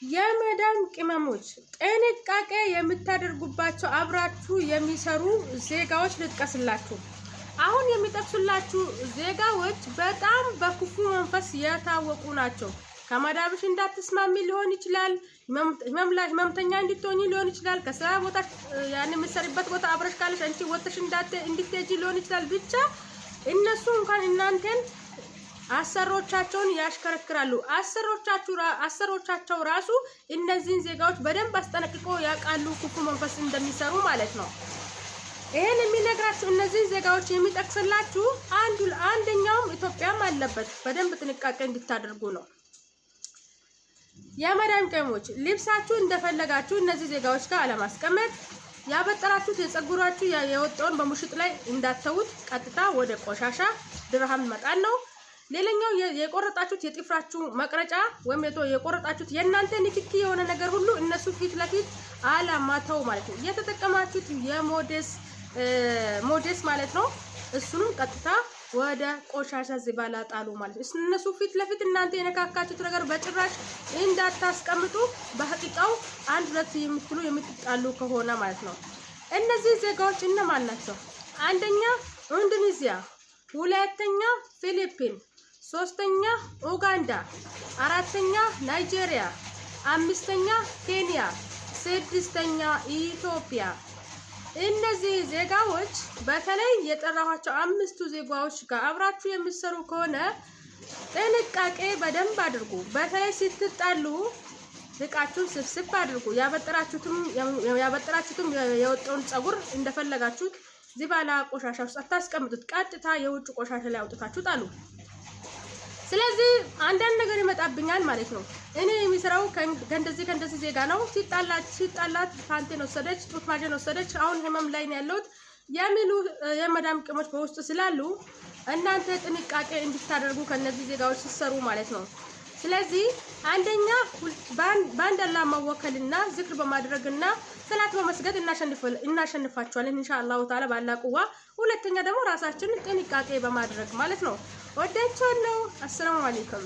የመዳም ቅመሞች ጥንቃቄ የምታደርጉባቸው አብራችሁ የሚሰሩ ዜጋዎች ልጥቀስላችሁ። አሁን የሚጠቅሱላችሁ ዜጋዎች በጣም በክፉ መንፈስ የታወቁ ናቸው። ከመዳብሽ እንዳትስማሚ ሊሆን ይችላል፣ ህመምተኛ እንድትሆኚ ሊሆን ይችላል፣ ከስራ ቦታ ያን የምትሰሪበት ቦታ አብረሽ ካለሽ አንቺ ወጥተሽ እንድትሄጂ ሊሆን ይችላል። ብቻ እነሱ እንኳን እናንተን አሰሮቻቸውን ያሽከረክራሉ። አሰሮቻቸው ራሱ እነዚህን ዜጋዎች በደንብ አስጠነቅቆ ያውቃሉ፣ ክፉ መንፈስ እንደሚሰሩ ማለት ነው። ይሄን የሚነግራችሁ እነዚህ ዜጋዎች የሚጠቅስላችሁ አንደኛውም ኢትዮጵያም አለበት። በደንብ ጥንቃቄ እንድታደርጉ ነው። የመዳም ቅመሞች ልብሳችሁ እንደፈለጋችሁ እነዚህ ዜጋዎች ጋር አለማስቀመጥ። ያበጠራችሁት የፀጉራችሁ የወጣውን በሙሽጥ ላይ እንዳተውት ቀጥታ ወደ ቆሻሻ ድርሃም መጣን ነው። ሌላኛው የቆረጣችሁት የጥፍራችሁ መቅረጫ ወይም የቆረጣችሁት የእናንተ ንክኪ የሆነ ነገር ሁሉ እነሱ ፊት ለፊት አላማተው ማለት ነው። የተጠቀማችሁት ሞዴስ ማለት ነው። እሱንም ቀጥታ ወደ ቆሻሻ ዝባላ ጣሉ ማለት ነው። እነሱ ፊት ለፊት እናንተ የነካካችሁት ነገር በጭራሽ እንዳታስቀምጡ። በሐቂቃው አንድ ሁለት የምትጣሉ ከሆነ ማለት ነው። እነዚህ ዜጋዎች እነማን ናቸው? አንደኛ ኢንዶኔዚያ፣ ሁለተኛ ፊሊፒን፣ ሶስተኛ ኡጋንዳ፣ አራተኛ ናይጄሪያ፣ አምስተኛ ኬንያ፣ ስድስተኛ ኢትዮጵያ። እነዚህ ዜጋዎች በተለይ የጠራኋቸው አምስቱ ዜጋዎች ጋር አብራችሁ የምትሰሩ ከሆነ ጥንቃቄ በደንብ አድርጉ። በተለይ ስትጣሉ እቃችሁን ስብስብ አድርጉ። ያበጠራችሁትም የወጣውን ፀጉር እንደፈለጋችሁት ዝባላ ቆሻሻ ውስጥ አታስቀምጡት። ቀጥታ የውጭ ቆሻሻ ላይ አውጥታችሁ ጣሉ። ስለዚህ አንዳንድ ነገር ይመጣብኛል ማለት ነው። እኔ የሚሰራው ከእንደዚህ ዜጋ ነው። ሲጣላት ፓንቴን ወሰደች፣ ጡት ማጀን ወሰደች፣ አሁን ህመም ላይ ነው ያለሁት የሚሉ የመዳም ቅመሞች በውስጡ ስላሉ እናንተ ጥንቃቄ እንድታደርጉ ከነዚህ ዜጋዎች ሲሰሩ ማለት ነው። ስለዚህ አንደኛ በአንድ አላህ መወከልና ዝክር በማድረግና ሰላት በመስገድ እናሸንፋቸዋለን ኢንሻአላሁ ተዓላ ባላ ቁዋ። ሁለተኛ ደግሞ ራሳችንን ጥንቃቄ በማድረግ ማለት ነው። ወዳችኋለሁ። አሰላሙ አለይኩም።